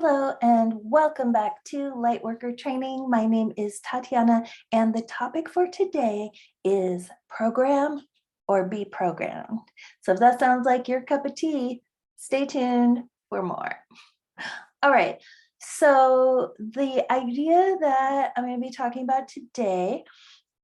Hello and welcome back to Lightworker Training. My name is Tatiana and the topic for today is program or be programmed. So if that sounds like your cup of tea, stay tuned for more. All right, so the idea that I'm going to be talking about today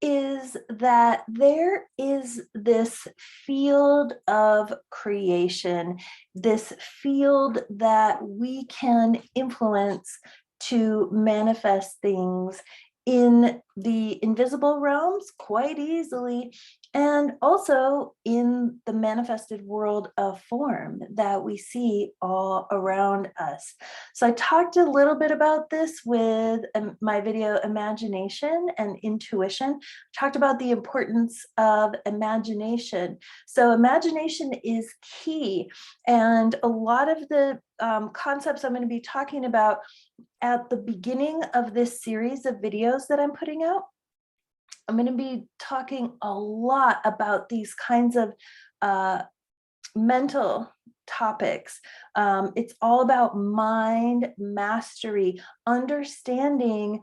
is that there is this field of creation, this field that we can influence to manifest things in the invisible realms quite easily, and also in the manifested world of form that we see all around us. So I talked a little bit about this with my video Imagination and Intuition. Talked about the importance of imagination. So imagination is key, and a lot of the concepts I'm going to be talking about at the beginning of this series of videos that I'm putting out, I'm going to be talking a lot about these kinds of mental topics. It's all about mind mastery, understanding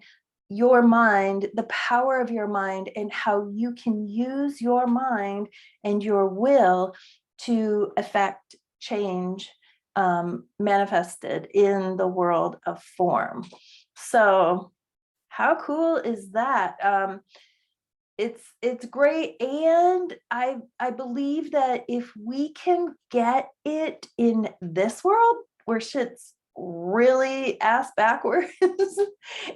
your mind, the power of your mind, and how you can use your mind and your will to affect change manifested in the world of form. So how cool is that? It's great, and I believe that if we can get it in this world where shit's really ass backwards,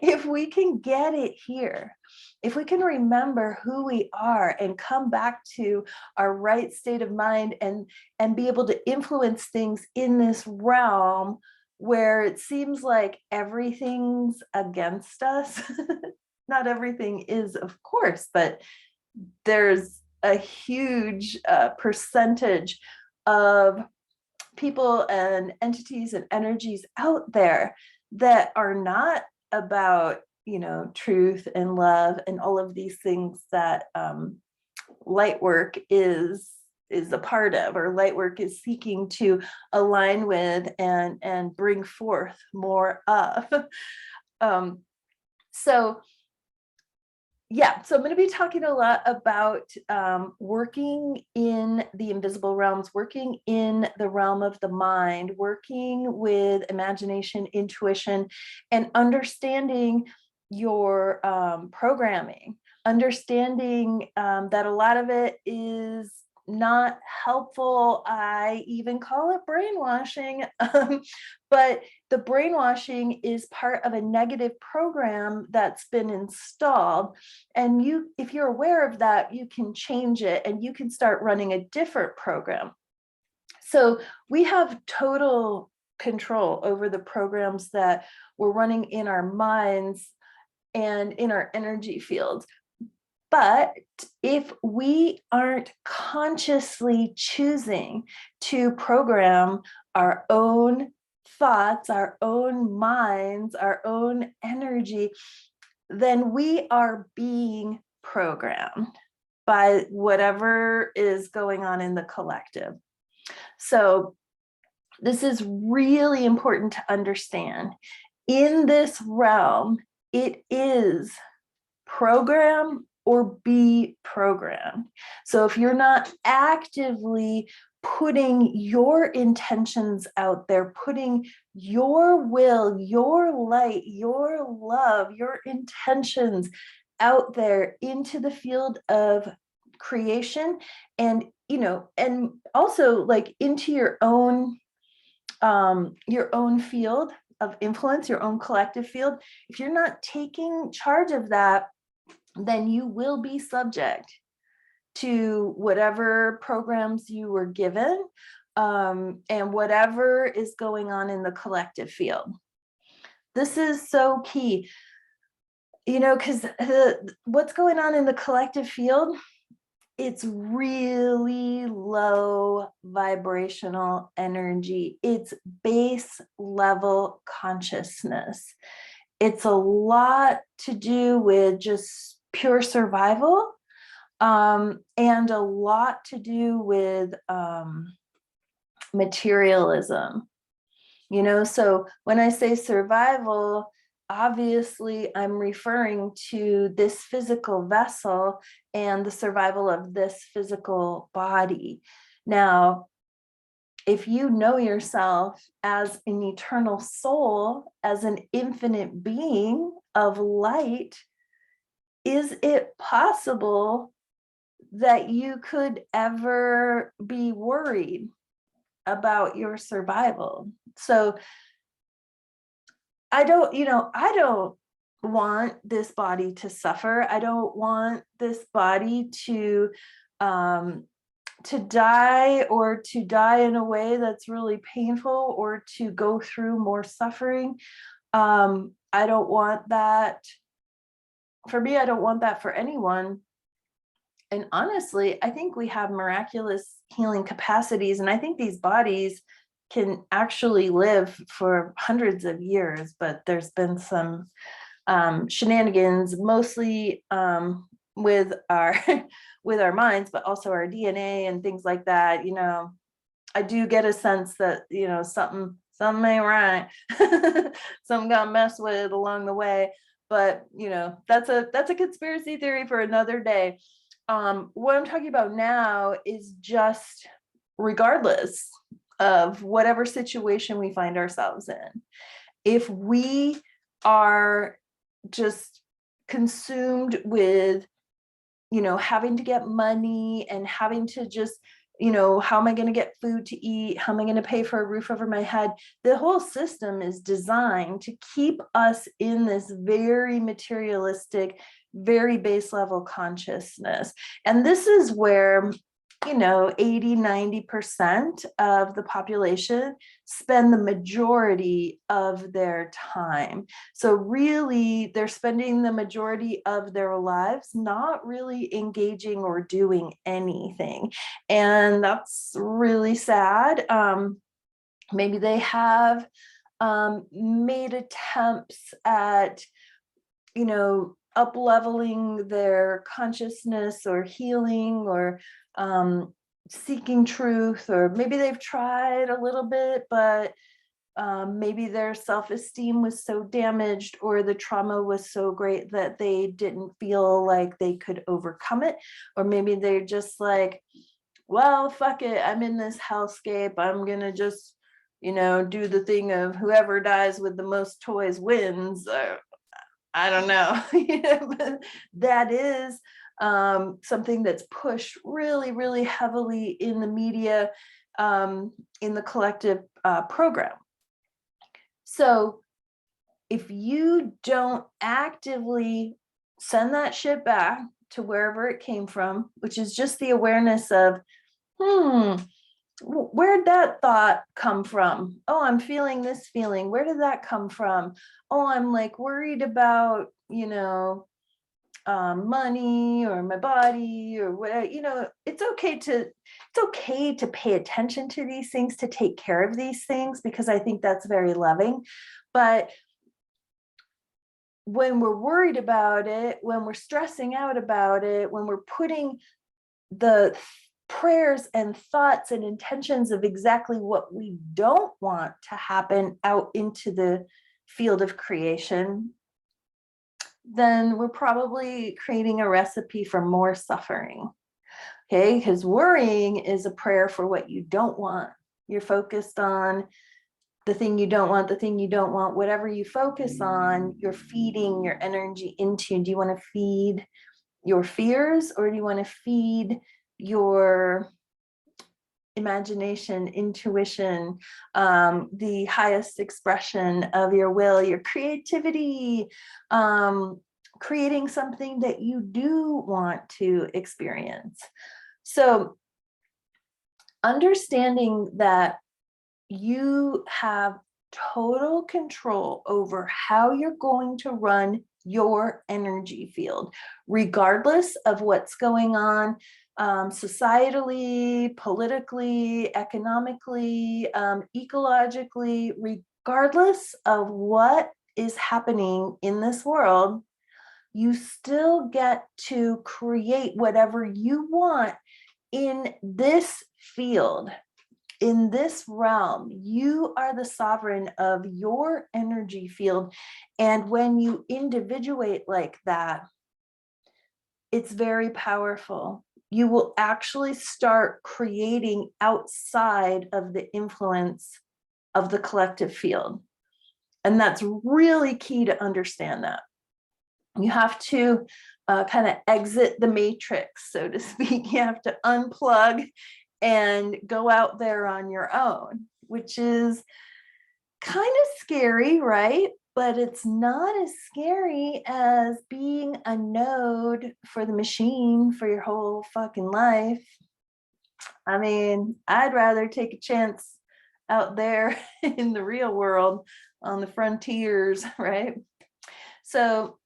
if we can get it here, if we can remember who we are and come back to our right state of mind and be able to influence things in this realm where it seems like everything's against us. Not everything is, of course, but there's a huge percentage of people and entities and energies out there that are not about, truth and love and all of these things that light work is a part of, or light work is seeking to align with and bring forth more of. So I'm going to be talking a lot about working in the invisible realms, working in the realm of the mind, working with imagination, intuition, and understanding your programming, understanding that a lot of it is not helpful. I even call it brainwashing, but the brainwashing is part of a negative program that's been installed. And if you're aware of that, you can change it and you can start running a different program. So we have total control over the programs that we're running in our minds and in our energy fields. But if we aren't consciously choosing to program our own thoughts, our own minds, our own energy, then we are being programmed by whatever is going on in the collective. So this is really important to understand. In this realm, it is program or be programmed. So if you're not actively putting your intentions out there, putting your will, your light, your love, your intentions out there into the field of creation, and and also like into your own field of influence, your own collective field, if you're not taking charge of that, then you will be subject to whatever programs you were given, and whatever is going on in the collective field. This is so key, because what's going on in the collective field, it's really low vibrational energy. It's base level consciousness. It's a lot to do with just pure survival, and a lot to do with materialism. So when I say survival, obviously I'm referring to this physical vessel and the survival of this physical body. Now, if you know yourself as an eternal soul, as an infinite being of light, is it possible that you could ever be worried about your survival? So I don't want this body to suffer. I don't want this body to die, or to die in a way that's really painful, or to go through more suffering. I don't want that for me. I don't want that for anyone. And honestly, I think we have miraculous healing capacities, and I think these bodies can actually live for hundreds of years, but there's been some shenanigans, mostly with our with our minds, but also our DNA and things like that. I do get a sense that something ain't right. Something got messed with along the way, but that's a conspiracy theory for another day. What I'm talking about now is just, regardless of whatever situation we find ourselves in, if we are just consumed with having to get money and having to just how am I going to get food to eat, how am I going to pay for a roof over my head, the whole system is designed to keep us in this very materialistic, very base level consciousness. And this is where 80-90% of the population spend the majority of their time. So really, they're spending the majority of their lives not really engaging or doing anything. And that's really sad. Maybe they have made attempts at, up leveling their consciousness, or healing, or seeking truth, or maybe they've tried a little bit, but maybe their self-esteem was so damaged, or the trauma was so great that they didn't feel like they could overcome it. Or maybe they're just like, well, fuck it, I'm in this hellscape, I'm gonna just do the thing of whoever dies with the most toys wins. I don't know. But that is something that's pushed really, really heavily in the media, in the collective program. So if you don't actively send that shit back to wherever it came from, which is just the awareness of, where'd that thought come from? Oh, I'm feeling this feeling. Where did that come from? Oh, I'm like worried about, money, or my body, or whatever. It's okay to pay attention to these things, to take care of these things, because I think that's very loving. But when we're worried about it, when we're stressing out about it, when we're putting the prayers and thoughts and intentions of exactly what we don't want to happen out into the field of creation, then we're probably creating a recipe for more suffering. Okay, because worrying is a prayer for what you don't want. You're focused on the thing you don't want, the thing you don't want. Whatever you focus on, you're feeding your energy into. Do you want to feed your fears, or do you want to feed your imagination, intuition, the highest expression of your will, your creativity, creating something that you do want to experience? So understanding that you have total control over how you're going to run your energy field, regardless of what's going on societally, politically, economically, ecologically, regardless of what is happening in this world, you still get to create whatever you want in this field. in this realm, you are the sovereign of your energy field. And when you individuate like that, it's very powerful. You will actually start creating outside of the influence of the collective field. And that's really key to understand that. You have to kind of exit the matrix, so to speak. You have to unplug and go out there on your own, which is kind of scary, right? But it's not as scary as being a node for the machine for your whole fucking life. I mean, I'd rather take a chance out there in the real world on the frontiers, right? So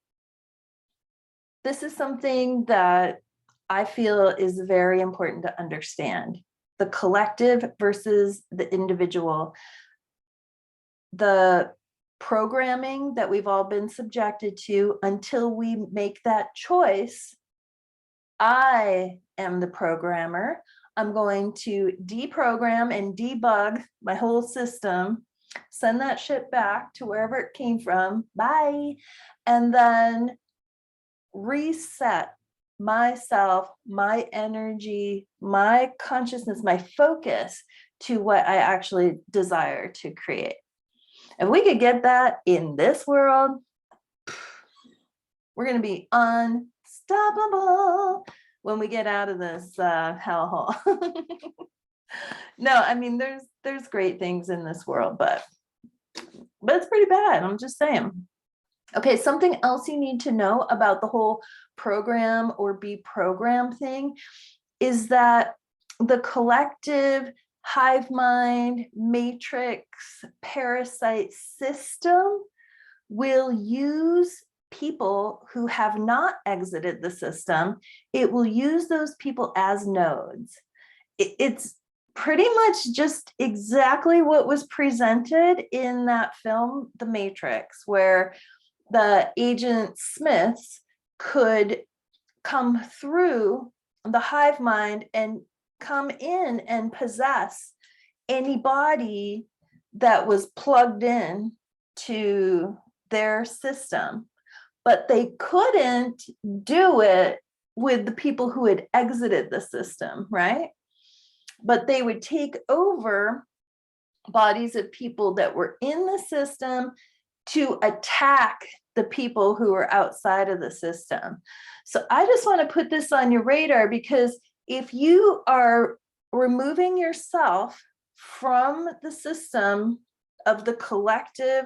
this is something that I feel is very important to understand. The collective versus the individual. The programming that we've all been subjected to until we make that choice. I am the programmer. I'm going to deprogram and debug my whole system, send that shit back to wherever it came from, bye, and then reset myself, my energy, my consciousness, my focus to what I actually desire to create. If we could get that in this world, we're going to be unstoppable when we get out of this hellhole. No, I mean, there's great things in this world, but it's pretty bad. I'm just saying. Okay, something else you need to know about the whole program or be programmed thing is that the collective hive mind matrix parasite system will use people who have not exited the system. It will use those people as nodes. It's pretty much just exactly what was presented in that film, The Matrix, where the agent Smiths could come through the hive mind and come in and possess anybody that was plugged in to their system. But they couldn't do it with the people who had exited the system, right? But they would take over bodies of people that were in the system to attack the people who are outside of the system. So I just want to put this on your radar, because if you are removing yourself from the system of the collective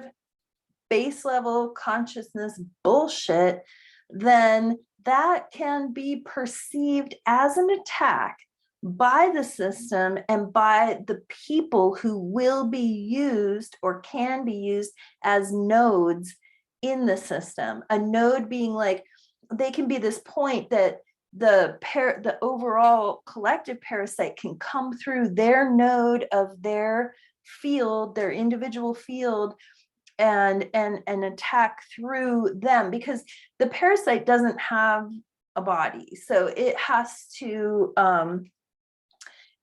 base level consciousness bullshit, then that can be perceived as an attack by the system and by the people who will be used or can be used as nodes in the system. A node being like, they can be this point that the overall collective parasite can come through their node of their field, their individual field, and attack through them, because the parasite doesn't have a body. So it has to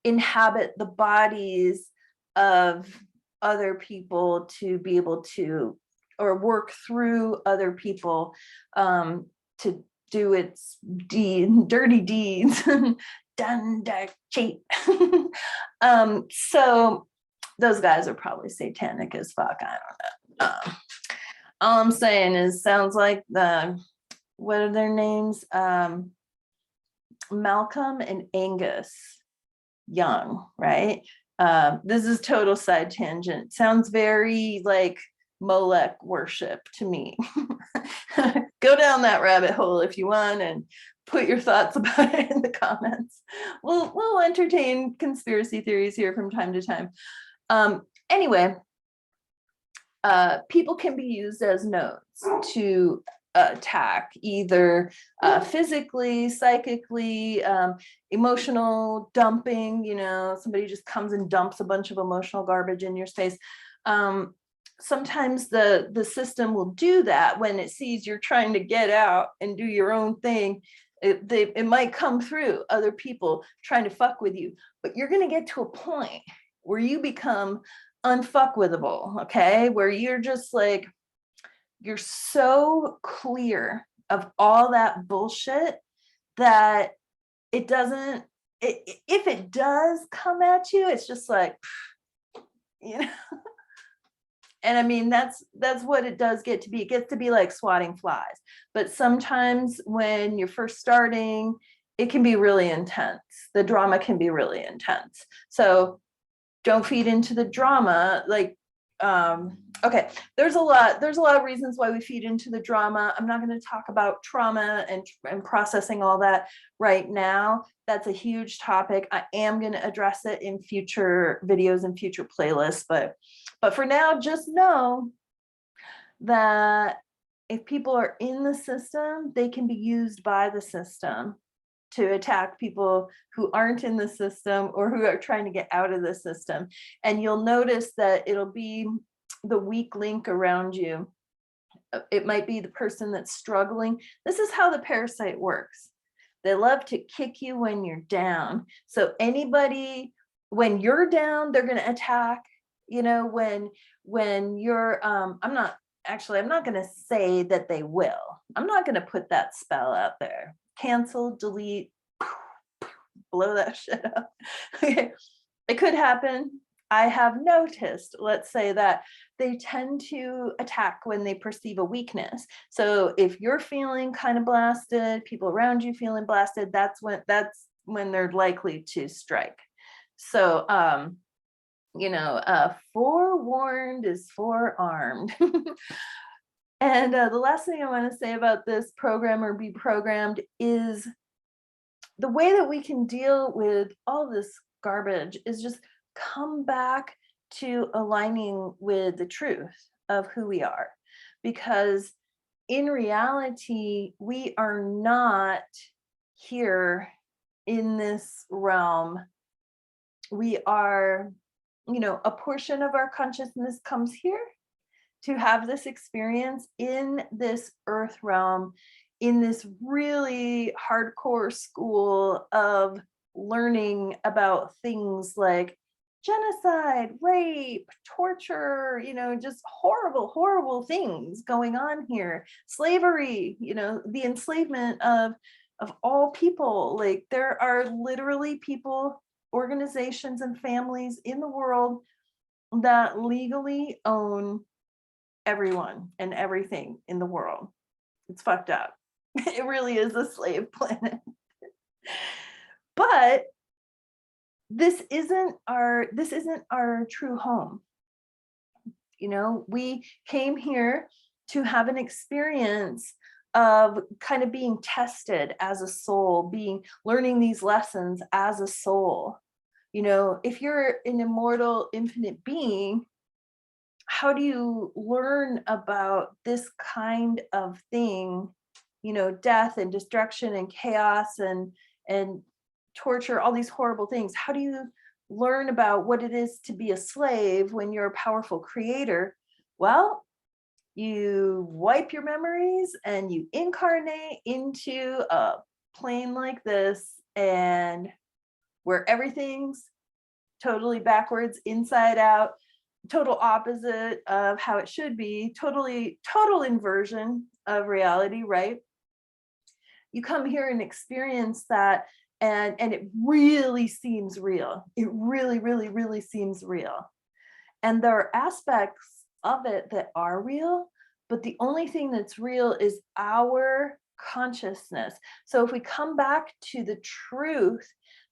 inhabit the bodies of other people to be able to, or work through other people to do its dirty deeds. Done dark cheap. So those guys are probably satanic as fuck. I don't know. All I'm saying is, sounds like what are their names? Malcolm and Angus Young, right? This is total side tangent. Sounds very like Molech worship to me. Go down that rabbit hole if you want and put your thoughts about it in the comments. We'll entertain conspiracy theories here from time to time. Anyway, people can be used as nodes to attack, either physically, psychically, emotional dumping. You know, somebody just comes and dumps a bunch of emotional garbage in your space. Sometimes the system will do that when it sees you're trying to get out and do your own thing. It might come through other people trying to fuck with you, but you're going to get to a point where you become unfuckwithable, okay? Where you're just like, you're so clear of all that bullshit that it doesn't, if it does come at you, it's just like, you know. And I mean, that's what it does get to be. It gets to be like swatting flies. But sometimes when you're first starting, it can be really intense. The drama can be really intense. So don't feed into the drama. Like, okay, there's a lot of reasons why we feed into the drama. I'm not going to talk about trauma and processing all that right now. That's a huge topic. I am going to address it in future videos and future playlists, but for now, just know that if people are in the system, they can be used by the system to attack people who aren't in the system or who are trying to get out of the system. And you'll notice that it'll be the weak link around you. It might be the person that's struggling. This is how the parasite works. They love to kick you when you're down. So anybody, when you're down, they're going to attack. You know, when you're, I'm not going to say that they will. I'm not going to put that spell out there. Cancel, delete, blow that shit up. It could happen. I have noticed, let's say, that they tend to attack when they perceive a weakness. So if you're feeling kind of blasted, people around you feeling blasted, that's when they're likely to strike. So, you know, forewarned is forearmed. And the last thing I want to say about this program or be programmed is the way that we can deal with all this garbage is just come back to aligning with the truth of who we are. Because in reality, we are not here in this realm. We are, you know, a portion of our consciousness comes here to have this experience in this earth realm, in this really hardcore school of learning about things like genocide, rape, torture, you know, just horrible, horrible things going on here. Slavery, you know, the enslavement of all people. Like, there are literally people, organizations, and families in the world that legally own everyone and everything in the world. It's fucked up. It really is a slave planet. But this isn't our true home. You know, we came here to have an experience of kind of being tested as a soul, learning these lessons as a soul. You know, if you're an immortal, infinite being, how do you learn about this kind of thing, you know, death and destruction and chaos and torture, all these horrible things? How do you learn about what it is to be a slave when you're a powerful creator? Well, you wipe your memories and you incarnate into a plane like this, and where everything's totally backwards, inside out, total opposite of how it should be, total inversion of reality, right? You come here and experience that, and it really seems real. It really, really, really seems real. And there are aspects of it that are real, but the only thing that's real is our consciousness. So if we come back to the truth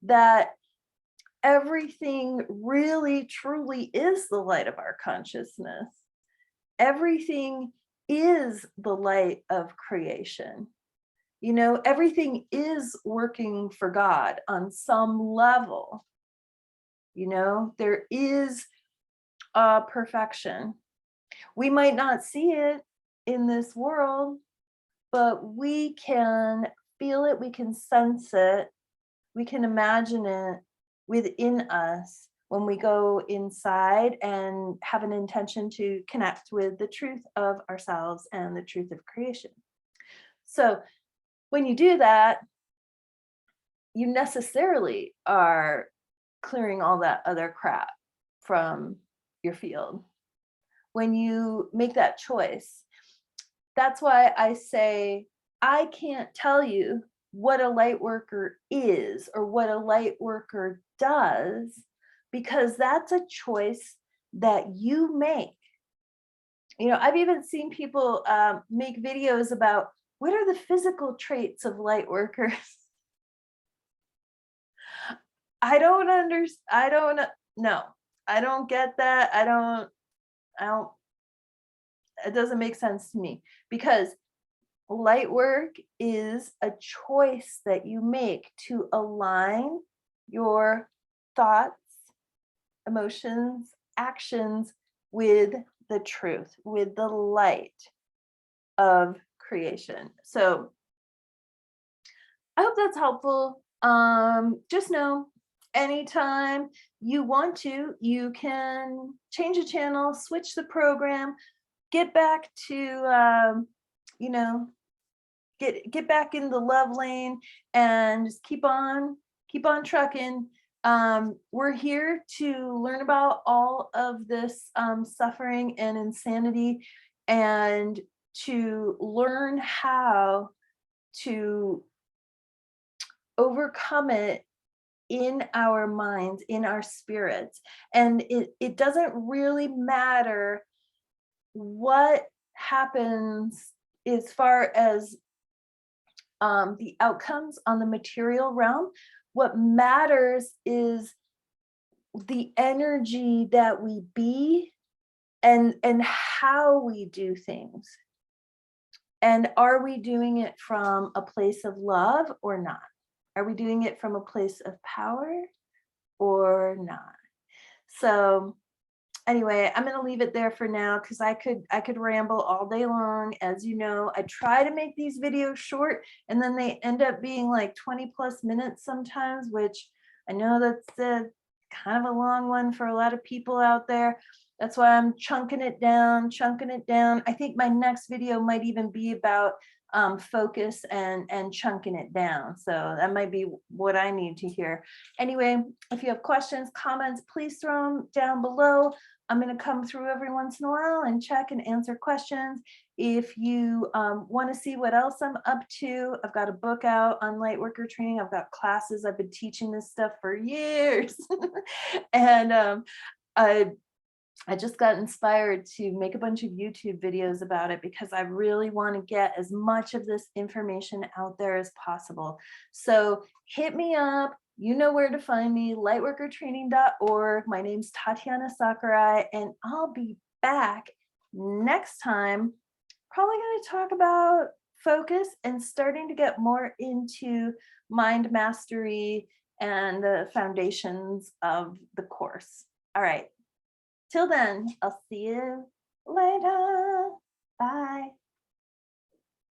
that everything really truly is the light of our consciousness, everything is the light of creation. You know, everything is working for God on some level. You know, there is a perfection. We might not see it in this world, but we can feel it, we can sense it, we can imagine it within us when we go inside and have an intention to connect with the truth of ourselves and the truth of creation. So when you do that, you necessarily are clearing all that other crap. from your field. When you make that choice, that's why I say I can't tell you what a light worker is or what a light worker does, because that's a choice that you make. You know, I've even seen people make videos about what are the physical traits of light workers. I don't understand. I don't know. I don't get that. I don't, it doesn't make sense to me, because light work is a choice that you make to align your thoughts, emotions, actions with the truth, with the light of creation. So I hope that's helpful. Just know anytime you want to, you can change the channel, switch the program, get back to you know, get back in the love lane, and just keep on trucking. We're here to learn about all of this suffering and insanity, and to learn how to overcome it in our minds, in our spirits. And it doesn't really matter what happens as far as the outcomes on the material realm. What matters is the energy that we be, and how we do things. And are we doing it from a place of love or not? Are we doing it from a place of power or not? So anyway, I'm going to leave it there for now, because I could ramble all day long. As you know, I try to make these videos short, and then they end up being like 20 plus minutes sometimes, which I know that's kind of a long one for a lot of people out there. That's why I'm chunking it down. I think my next video might even be about focus and chunking it down. So that might be what I need to hear. Anyway, if you have questions, comments, please throw them down below. I'm going to come through every once in a while and check and answer questions. If you want to see what else I'm up to, I've got a book out on Lightworker Training. I've got classes. I've been teaching this stuff for years. And I just got inspired to make a bunch of YouTube videos about it, because I really want to get as much of this information out there as possible. So hit me up. You know where to find me, lightworkertraining.org. My name's Tatiana Sakurai, and I'll be back next time, probably going to talk about focus and starting to get more into mind mastery and the foundations of the course. All right. Till then, I'll see you later. Bye.